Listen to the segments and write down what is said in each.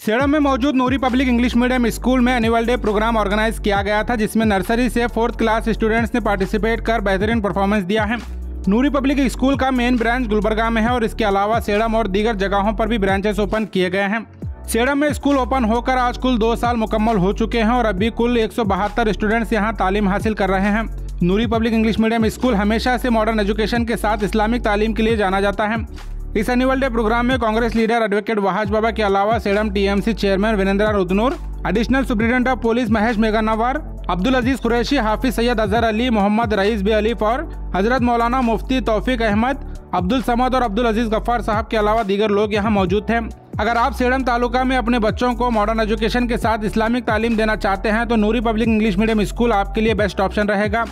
सेड़म में मौजूद नूरी public English medium school में एनुअल डे प्रोग्राम ऑर्गेनाइज किया गया था, जिसमें नर्सरी से 4th क्लास स्टूडेंट्स ने पार्टिसिपेट कर बेहतरीन परफॉर्मेंस दिया है। नूरी पब्लिक स्कूल का मेन ब्रांच गुलबर्गा में है और इसके अलावा सेड़म और दीगर जगहों पर भी ब्रांचेस ओपन किए गए हैं। सेड़म में स्कूल ओपन होकर आज कुल 2 साल मुकम्मल हो चुके हैं और अभी कुल 172 स्टूडेंट्स यहां तालीम हासिल कर रहे हैं। नूरी पब्लिक इंग्लिश मीडियम स्कूल हमेशा से मॉडर्न एजुकेशन के साथ इस्लामिक तालीम के लिए जाना जाता है। इस एनुअल डे प्रोग्राम में कांग्रेस लीडर एडवोकेट वहाज बाबा के अलावा Sedam TMC chairman Vinendra Rudnur, additional superintendent of police Mahesh Meghanwar, Abdul Aziz Qureshi, Hafiz Syed Azhar Ali, Mohammed Rais बी अलीफ और हजरत मौलाना मुफ्ती तौफीक अहमद, अब्दुल समद और अब्दुल अजीज गफ्फार साहब के अलावा दीगर लोग यहाँ मौजूद थे। अगर आप सेड़म तालुका में अपने बच्चों को मॉडर्न एजुकेशन के साथ इस्लामिक तालीम देना चाहते हैं तो नूरी पब्लिक इंग्लिश मीडियम स्कूल आपके लिए बेस्ट ऑप्शन रहेगा।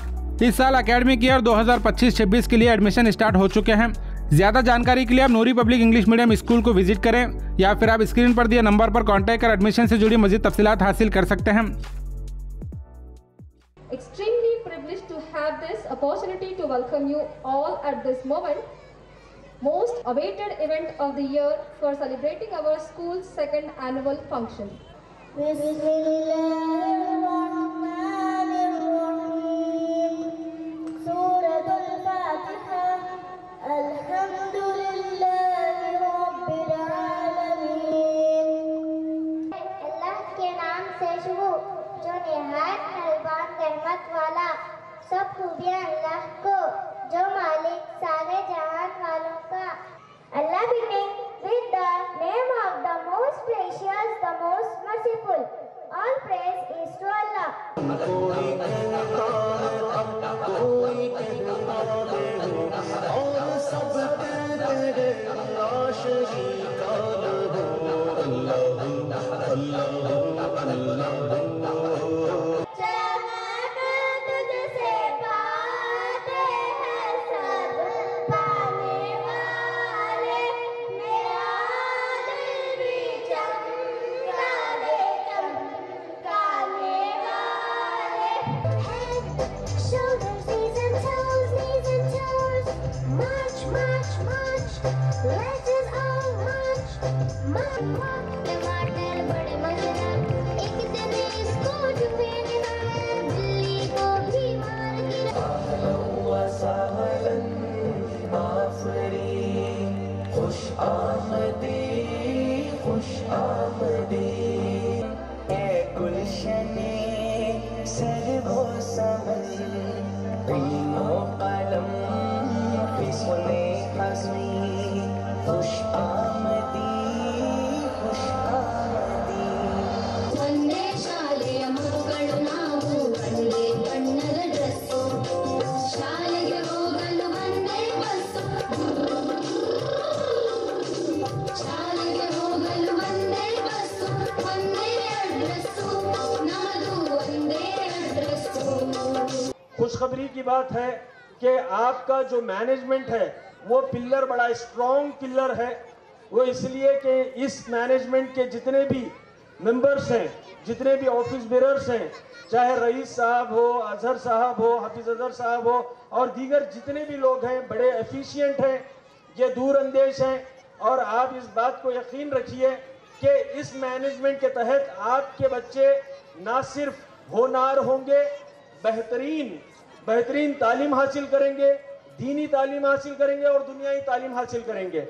इस साल एकेडमिक ईयर 2025-26 के लिए एडमिशन स्टार्ट हो चुके हैं। ज्यादा जानकारी के लिए आप नूरी पब्लिक इंग्लिश मीडियम स्कूल को विजिट करें या फिर आप स्क्रीन पर दिए नंबर पर कांटेक्ट कर एडमिशन से जुड़ी मजीद तफसीलात हासिल कर सकते हैं। Extremely privileged to have this opportunity to welcome you all at this moment, most awaited event of the year for celebrating our school's second annual function. सब खूबियाँ अल्लाह को जो मालिक सारे जहान वालों का। Allah beginning with the name of the most gracious, the most merciful. All praise is to Allah. खुशखबरी की बात है कि आपका जो मैनेजमेंट है वो पिलर बड़ा स्ट्रॉन्ग पिलर है। वो इसलिए कि इस मैनेजमेंट के जितने भी मेंबर्स हैं, जितने भी ऑफिस बेरर्स हैं, चाहे रईस साहब हो, अजहर साहब हो, हाफिज अजहर साहब हो और दीगर जितने भी लोग हैं, बड़े एफिशिएंट हैं, ये दूरअंदेश हैं। और आप इस बात को यकीन रखिए कि इस मैनेजमेंट के तहत आपके बच्चे ना सिर्फ होनहार होंगे, बेहतरीन तालीम हासिल करेंगे, दीनी तालीम हासिल करेंगे और दुनियाई तालीम हासिल करेंगे।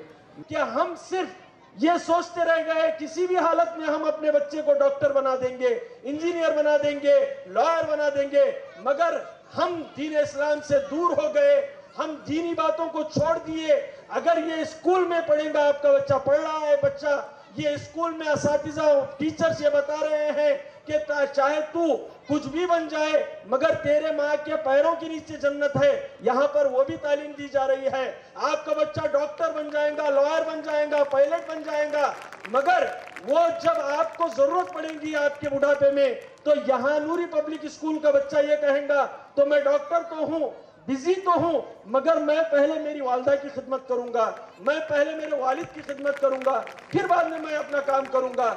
क्या हम सिर्फ ये सोचते रह गए किसी भी हालत में हम अपने बच्चे को डॉक्टर बना देंगे, इंजीनियर बना देंगे, लॉयर बना देंगे, मगर हम दीन इस्लाम से दूर हो गए, हम दीनी बातों को छोड़ दिए। अगर ये स्कूल में पढ़ेगा, आपका बच्चा पढ़ रहा है, बच्चा ये स्कूल में असातिज़ा टीचर्स ये बता रहे हैं कि चाहे तू कुछ भी बन जाए मगर तेरे माँ के पैरों के नीचे जन्नत है, यहाँ पर वो भी तालीम दी जा रही है। आपका बच्चा डॉक्टर बन जाएगा, लॉयर बन जाएगा, पायलट बन जाएगा, मगर वो जब आपको जरूरत पड़ेगी आपके बुढ़ापे में तो यहाँ नूरी पब्लिक स्कूल का बच्चा ये कहेगा तो मैं डॉक्टर तो हूँ, बिजी तो हूं, मगर मैं पहले मेरी वालिदा की खिदमत करूंगा, मैं पहले मेरे वालिद की खिदमत करूंगा, फिर बाद में मैं अपना काम करूंगा।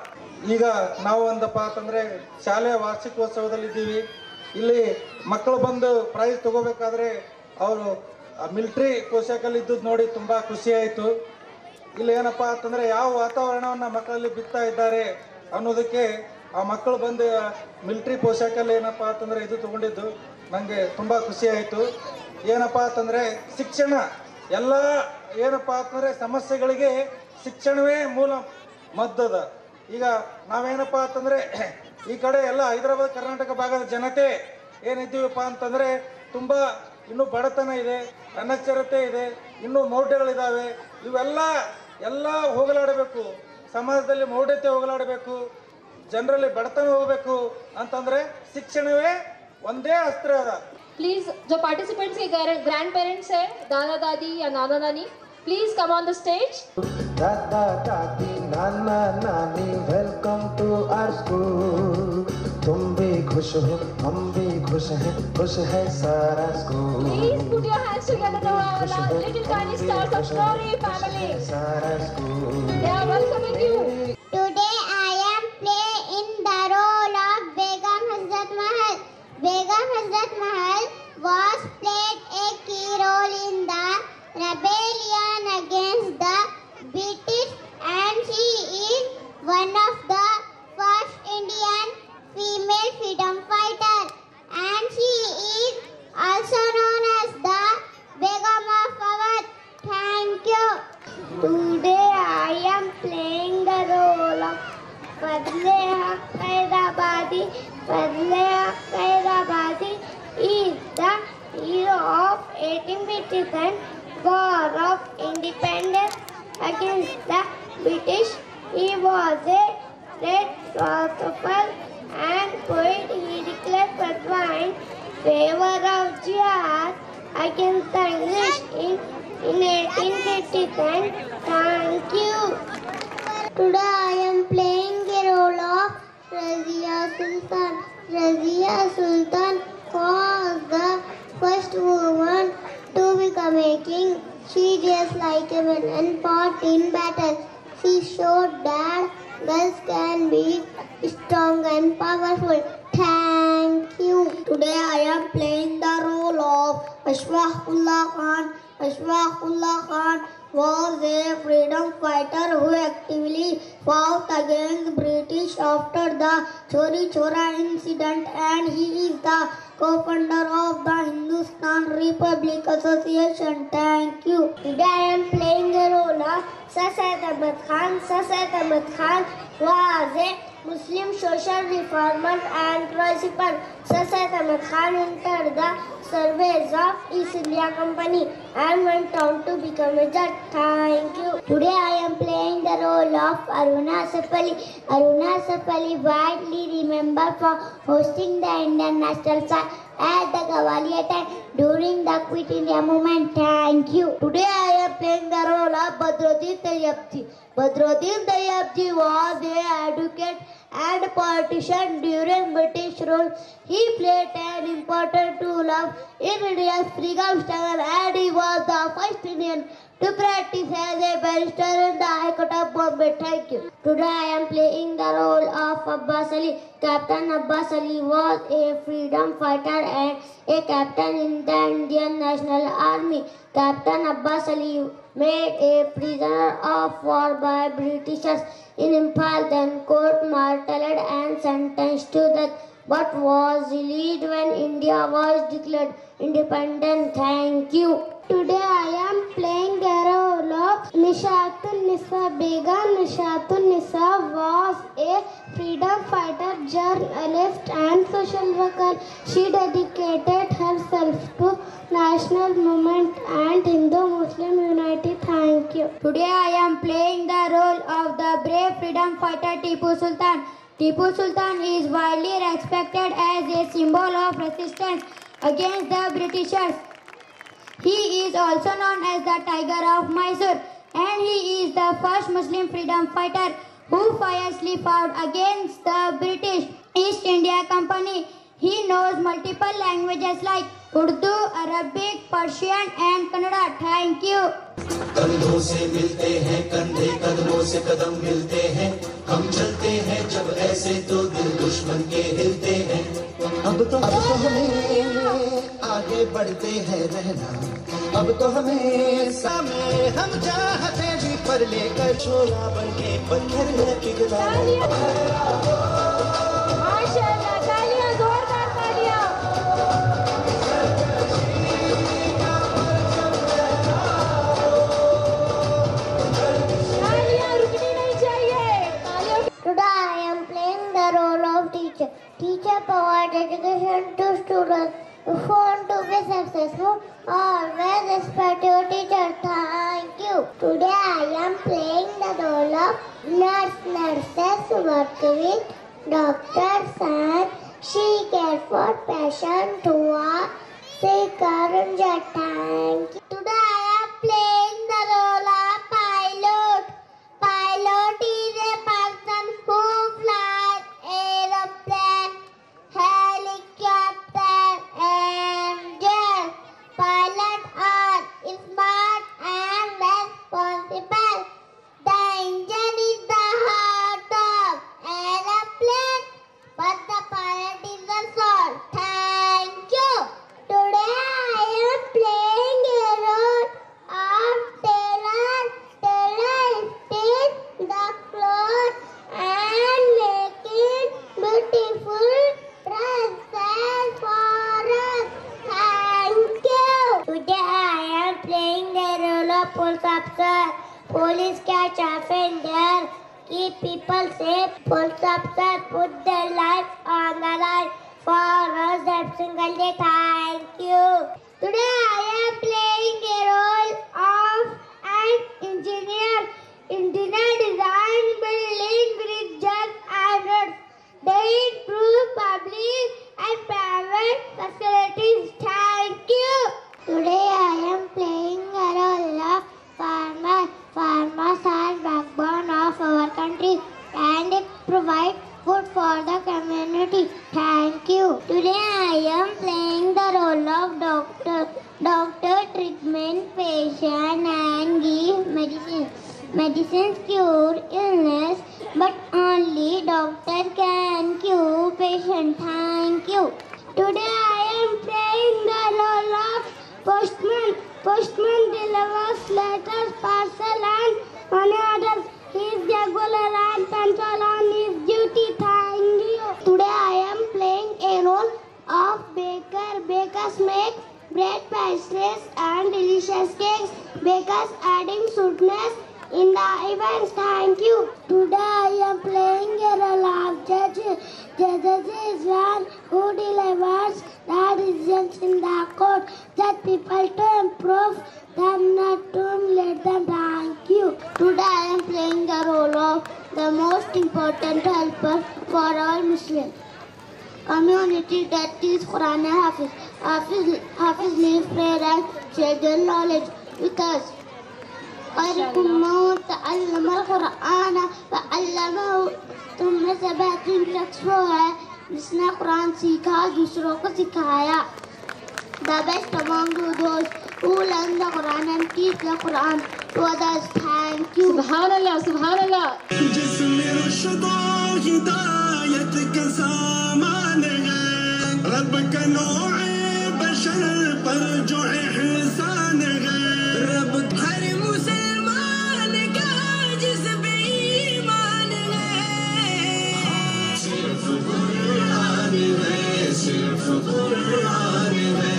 ಈಗ ನಾವು ಒಂದಪ್ಪ ಅಂತಂದ್ರೆ ಶಾಲೆಯ ವಾರ್ಷಿಕೋತ್ಸವದಲ್ಲಿದ್ದೀವಿ। ಇಲ್ಲಿ ಮಕ್ಕಳು ಬಂದು ಪ್ರೈಸ್ ತಗೋಬೇಕಾದ್ರೆ ಅವರು ಮಿಲಿಟರಿ ಪೋಷಕಲ್ಲಿ ಇದ್ದದ್ದು ನೋಡಿ ತುಂಬಾ ಖುಷಿ ಆಯಿತು। ಇಲ್ಲಿ ಏನಪ್ಪಾ ಅಂತಂದ್ರೆ ಯಾವ ವಾತಾವರಣವನ್ನ ಮಕ್ಕಳಲ್ಲಿ ಬಿತ್ತಾ ಇದ್ದಾರೆ, ಅನ್ನೋದಕ್ಕೆ ಆ ಮಕ್ಕಳು ಬಂದು ಮಿಲಿಟರಿ ಪೋಷಾಕಲ್ಲಿ ಏನಪ್ಪ ಅಂತಂದರೆ ಇದು ತೊಗೊಂಡಿದ್ದು ನನಗೆ ತುಂಬ ಖುಷಿ ಆಯಿತು. ಏನಪ್ಪ ಅಂತಂದರೆ ಶಿಕ್ಷಣ ಎಲ್ಲ ಏನಪ್ಪ ಅಂತಂದರೆ ಸಮಸ್ಯೆಗಳಿಗೆ ಶಿಕ್ಷಣವೇ ಮೂಲ ಮದ್ದದ. ಈಗ ನಾವೇನಪ್ಪ ಅಂತಂದರೆ ಈ ಕಡೆ ಎಲ್ಲ ಹೈದರಾಬಾದ್ ಕರ್ನಾಟಕ ಭಾಗದ ಜನತೆ ಏನಿದ್ದೀವಪ್ಪ ಅಂತಂದರೆ ತುಂಬ ಇನ್ನೂ ಬಡತನ ಇದೆ, ಅನಕ್ಷರತೆ ಇದೆ, ಇನ್ನೂ ಮೌಢ್ಯಗಳಿದ್ದಾವೆ. ಇವೆಲ್ಲ ಹೋಗಲಾಡಬೇಕು, ಸಮಾಜದಲ್ಲಿ ಮೌಢ್ಯತೆ ಹೋಗಲಾಡಬೇಕು, ಜನರಲ್ಲಿ ಬಡತನ ಹೋಗಬೇಕು ಅಂತಂದರೆ ಶಿಕ್ಷಣವೇ ಒಂದೇ ಅಸ್ತ್ರ ಅದ. प्लीज जो पार्टिसिपेंट्स के ग्रैंड पेरेंट्स है, दादा दादी या नाना नानी, please come on the stage. दादा दादी नाना नानी वेलकम टू आवर स्कूल. तुम भी खुश हो हम भी खुश हैं, खुश है सारा school. Please put your hands together to our little tiny stars of Story family. सारा school. They are welcoming you. Today I am playing in the role of Begum Hazrat Mahal. Begum Hazrat Mahal was played a key role in the rebellion against the British, and she is one of the first Indian female freedom fighter, and she is also known as the Begum of Awadh. Thank you. Today I am playing the role of Fazle Haq Hyderabadi. Fazle Haq Hyderabadi is the hero of 1857 War of Independence against the British. He was a great philosopher and poet. He declared fatwa in favor of jihad against the English in 1857. Thank you. Today I am playing the role of Razia Sultan. Razia Sultan was the first woman to become a king. She dressed like a man and fought in battle. She showed that girls can be strong and powerful. Thank you. Today I am playing the role of Ashfaqullah Khan. Ashfaqullah Khan was a freedom fighter who actively fought against British after the Chori Chora incident, and he is the co-founder of the Hindustan Republic Association. Thank you. Today I am playing the role of Sir Syed Ahmad Khan. Sir Syed Ahmad Khan was a Muslim social reformer and philosopher. Sir Syed Ahmad Khan entered the service of East India Company and went on to become a judge. Thank you. Today I am playing the role of Aruna Asaf Ali. Aruna Asaf Ali, widely remembered for hosting the Indian national flag at the Gwalior time during the Quit India movement. Thank you. Today I am playing the role of Badruddin Tayyabji. Badruddin Tayyabji was an advocate and politician during British rule. He played an important role in India's freedom struggle, and he was the first Indian to practice as a barrister in the High Court of Bombay. Thank you. Today I am playing the role of Abbas Ali. Captain Abbas Ali was a freedom fighter and a captain in the Indian National Army. Captain Abbas Ali made a prisoner of war by Britishers in Imphal, then court-martialed and sentenced to death, but was released when India was declared independent. Thank you. Today I am playing the role of Nishatun Nisa. Begum Nishatun Nisa was a freedom fighter, journalist and social worker. She dedicated herself to national movement and Hindu-Muslim unity. Thank you. Today I am playing the role of the brave freedom fighter Tipu Sultan. Tipu Sultan is widely respected as a symbol of resistance against the Britishers. He is also known as the Tiger of Mysore, and he is the first Muslim freedom fighter who fiercely fought against the British East India Company. He knows multiple languages like Urdu, Arabic, Persian and Kannada. Thank you. कंधों से मिलते हैं कंधे, कदमों से कदम मिलते हैं, हम चलते हैं जब ऐसे तो दिल दुश्मन के हिलते हैं. अब तो हमें आगे बढ़ते हैं रहना, अब तो हमें सामने हम चाहते भी मरने का छोला बन के पत्थर में पिघला माशाल्लाह, तालियां, जोरदार तालियां। तालियां रुकनी नहीं चाहिए। Today I am playing the role of teacher. Teacher provides education to students. If you want to be successful, always respect your teacher. Thank you. Today I am playing the role of nurse. Nurses work with doctors and she cares for patients who are sick or injured. Thank you. Today I am playing the role of pilot. Pilot is a person who flies aeroplane, helicopter and jet. Pilots are smart and responsible. The engine is the heart of aeroplane, but the pilot is the soul. Thank you. Today I am playing a role of tailor. Tailor stitch the clothes and making beautiful dresses for us. Thank you. Today I am playing the role of police officer. Police catch offender, keep people safe. Police officer put their lives on the line for us every single day. Thank you. Today I am playing a role of an engineer. Engineer design building, bridges and roads. They improve public and private facilities. Thank you. Today I am playing a role of farmer. Farmers are backbone of our country and they provide food for the community. Thank you. Today I am playing the role of doctor. Doctor treatment patient and give medicine. Medicines cure illness, but only doctor can cure patient. Thank you. Today I am playing the role of postman. Postman delivers letters, parcel and money orders. He is regular and punctual on his duty. Thank you. Today I am playing a role of baker. Bakers make bread, pastries and delicious cakes. Bakers adding sweetness in the events. Thank you. Today I am playing a role of judge. Judge is one who delivers the decisions in the court. Judge people to improve them, not to let them. Thank you. Today I am playing the role of the most important helper for our Muslim community, that is Quran and Hafiz. Hafiz live prayer and share their knowledge with us. خيركم من تعلم القرآن وعلمه. تم میں سے بہترین شخص وہ ہے جس نے قرآن سیکھا دوسروں کو سکھایا. The best among you those who learn the Quran and teach the Quran to others. Thank you. سبحان اللہ، سبحان اللہ. جس میں رشد و ہدایت کا سامان ہے، رب کا نوع بشر پر جو احسان ہے. رب ہر مسلمان کا جس بے ایمان ہے، صرف قرآن ہے، صرف قرآن ہے.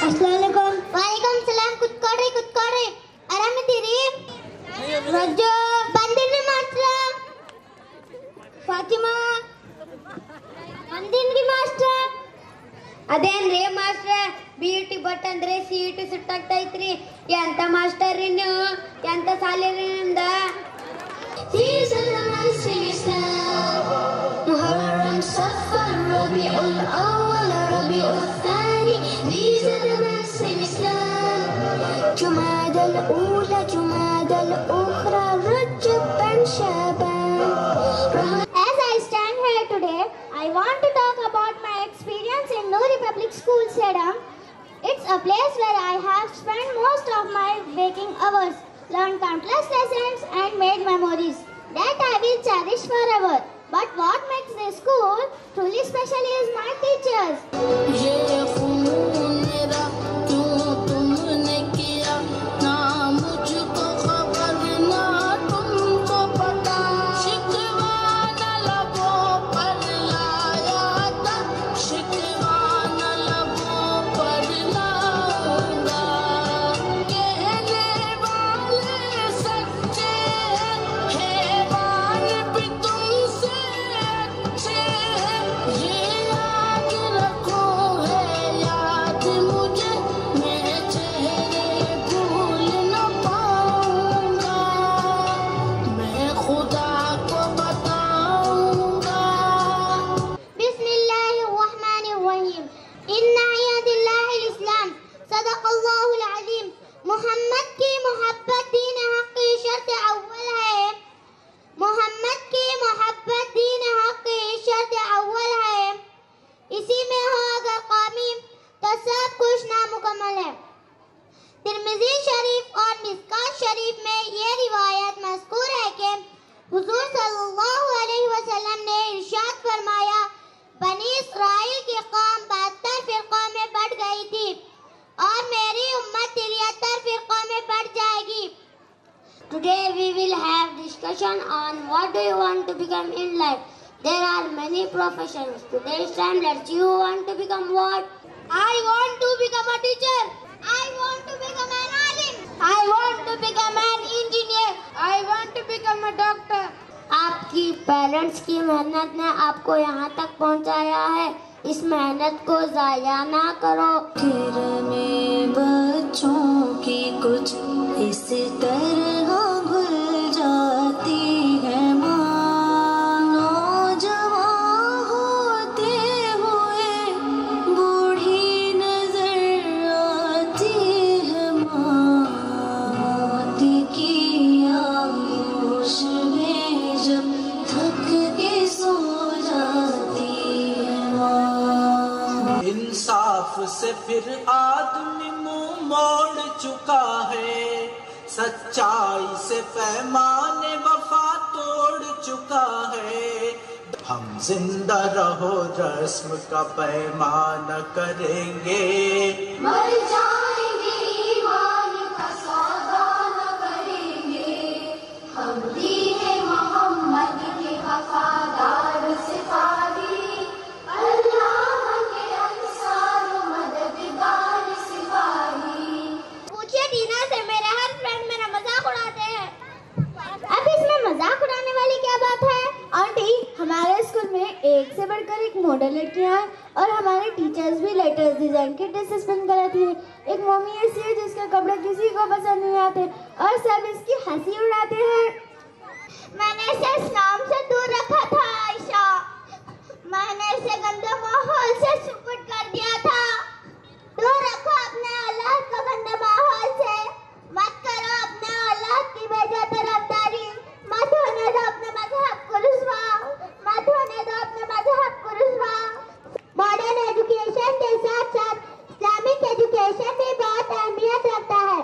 السلام علیکم. وعلیکم السلام. ಕುತ್ಕೊಡ್ರಿ. ಆರಾಮಿದ್ದೀರಿ? ರಜ್ಜು ಬಂದಿನ್ರಿ ಮಾಸ್ಟ್ರ. ಫಾತಿಮಾ ಬಂದಿನ್ರಿ ಮಾಸ್ಟ್ರ. ಅದೇನ್ರಿ ಮಾಸ್ಟ್ರ, BT ಬಟ್ ಅಂದ್ರೆ CET ಸುಟ್ಟಾಗ್ತೈತ್ರಿ. ಎಂತ ಮಾಸ್ಟರ್ ರೀ ನೀವು? ಎಂತ ಸಾಲಿರಿ ನಿಮ್ದ? محرم صفر ربيع الأول ربيع الثاني these are the months in Islam. جمادى الأولى جمادى الأخرى رجب and Shaban. As I stand here today, I want to talk about my experience in Noori Public School, Sedam. It's a place where I have spent most of my waking hours, learned countless lessons and made memories that I will cherish forever. But what makes this school truly special is my teachers. तुमने किया ना मुझको खबर ना become in life? There are many professions. Today standards. You want to become what? I want to become a teacher. I want to become an alim. I want to become an engineer. I want to become a doctor. आपकी parents की मेहनत ने आपको यहाँ तक पहुँचाया है. इस मेहनत को ज़ाया ना करो. फिर में बच्चों की कुछ इस तरह घुल जाती है माँ. नौजवान होते हुए बूढ़ी नजर आती है माँ. मौत की आगोश में जब थक के सो जाती है माँ. इंसाफ से फिर आदमी मुंह मोड़ चुका है. सच्चाई से पैमाने वफा तोड़ चुका है. हम जिंदा रहो रस्म का पैमाना करेंगे. मर जाएंगे ईमान का सौदा न करेंगे. हम दीन मोहम्मद के वफादार सिपाही. अल्लाह के अंसार मददगार सिपाही. पूछिए दीना से, मेरे हर फ्रेंड मेरा मजाक उड़ाते हैं. अब इसमें मजाक उड़ाने वाली क्या बात है? आंटी, हमारे स्कूल में एक से बढ़कर एक मॉडल लड़कियां हैं और हमारे टीचर्स भी लेटेस्ट डिजाइन के ड्रेसेस पहन कर आती है. एक मम्मी ऐसी है जिसके कपड़े किसी को पसंद नहीं आते और सब इसकी हंसी उड़ाते हैं. मैंने इसे इस्लाम से दूर रखा था आयशा. मैंने इसे गंदे माहौल से सुपुर्द कर दिया था. दूर रखो अपने औलाद को गंदे माहौल से. मत करो अपने औलाद की बेजा तरफदारी. मत होने दो अपने मजहब को रुसवा. मत होने दो अपने मजहब को रुसवा. मॉडर्न एजुकेशन के साथ साथ इस्लामिक एजुकेशन भी बहुत अहमियत रखता है.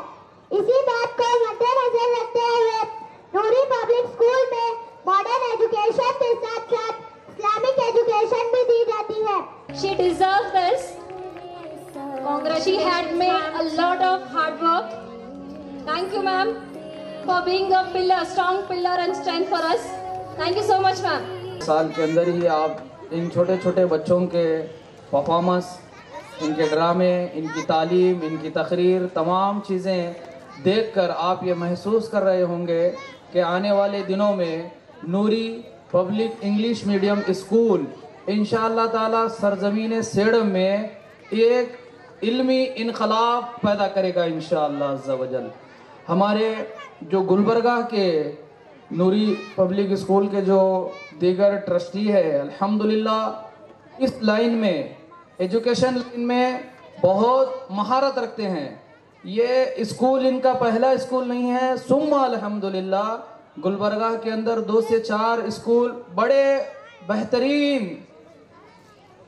इसी बात को मद्देनजर रखते हुए नूरी पब्लिक स्कूल में मॉडर्न एजुकेशन के साथ साथ इस्लामिक एजुकेशन भी दी जाती है. She deserves this. She had made a lot of hard work. Thank you, ma'am, for being a pillar, strong pillar and strength for us. Thank you so much, ma'am. साल के अंदर ही आप इन छोटे छोटे बच्चों के परफॉर्मेंस, इनके ड्रामे, इनकी तालीम, इनकी तकरीर, तमाम चीज़ें देखकर आप ये महसूस कर रहे होंगे कि आने वाले दिनों में नूरी पब्लिक इंग्लिश मीडियम स्कूल इंशाअल्लाह ताला सरज़मीन सेडम में एक इल्मी इनकलाब पैदा करेगा इंशाअल्लाह अज़्ज़ा वजल. हमारे जो गुलबर्गा के नूरी पब्लिक स्कूल के जो दीगर ट्रस्टी है, अल्हम्दुलिल्लाह इस लाइन में, एजुकेशन लाइन में बहुत महारत रखते हैं. ये स्कूल इनका पहला स्कूल नहीं है. सुम्मा अल्हम्दुलिल्लाह गुलबर्गा के अंदर 2 से 4 स्कूल बड़े बेहतरीन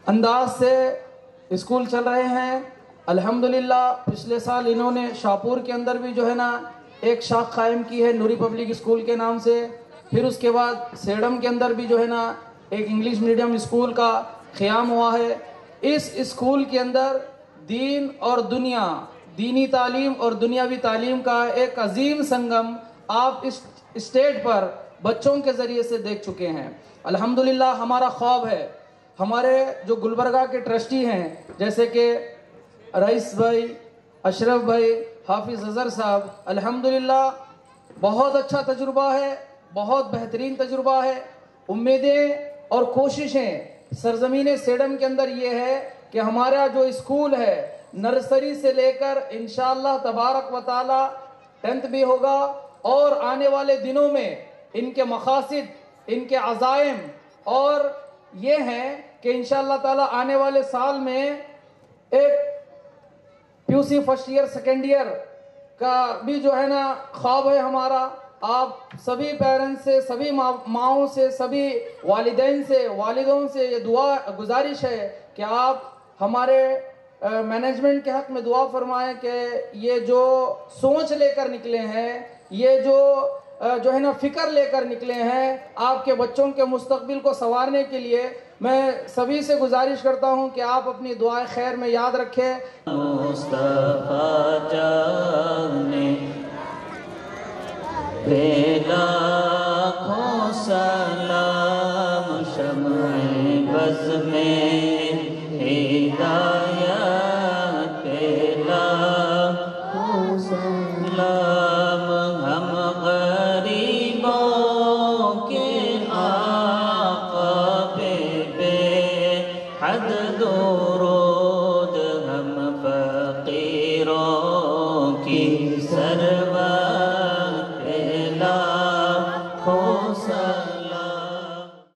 अंदाज से स्कूल चल रहे हैं. अल्हम्दुलिल्लाह पिछले साल इन्होंने शाहपुर के अंदर भी जो है ना एक शाख कायम की है नूरी पब्लिक स्कूल के नाम से. फिर उसके बाद सेडम के अंदर भी जो है ना एक इंग्लिश मीडियम स्कूल का क़याम हुआ है. इस स्कूल के अंदर दीन और दुनिया, दीनी तालीम और दुनियावी तालीम का एक अजीम संगम आप इस स्टेज पर बच्चों के ज़रिए से देख चुके हैं. अल्हम्दुलिल्लाह हमारा ख्वाब है, हमारे जो गुलबर्गा के ट्रस्टी हैं जैसे कि रईस भाई, अशरफ भाई, हाफिज़ अज़हर साहब, अल्हम्दुलिल्लाह बहुत अच्छा तजुर्बा है, बहुत बेहतरीन तजुर्बा है. उम्मीदें और कोशिशें सरज़मीन सेडम के अंदर ये है कि हमारा जो स्कूल है नर्सरी से लेकर इंशाअल्लाह तबारक व ताला 10th भी होगा और आने वाले दिनों में इनके मकासिद, इनके अज़ाइम और ये हैं कि इंशाअल्लाह ताला आने वाले साल में एक PUC first year second year का भी जो है ना ख्वाब है हमारा. आप सभी पेरेंट्स से, सभी माओं से, सभी वालिदैन से, वालिदों से ये दुआ गुजारिश है कि आप हमारे मैनेजमेंट के हक में दुआ फरमाएं कि ये जो सोच लेकर निकले हैं, ये जो है ना फिक्र लेकर निकले हैं आपके बच्चों के मुस्तकबिल को संवारने के लिए, मैं सभी से गुजारिश करता हूं कि आप अपनी दुआएं खैर में याद रखें. मुस्तफा जाने लाखों सलाम. نور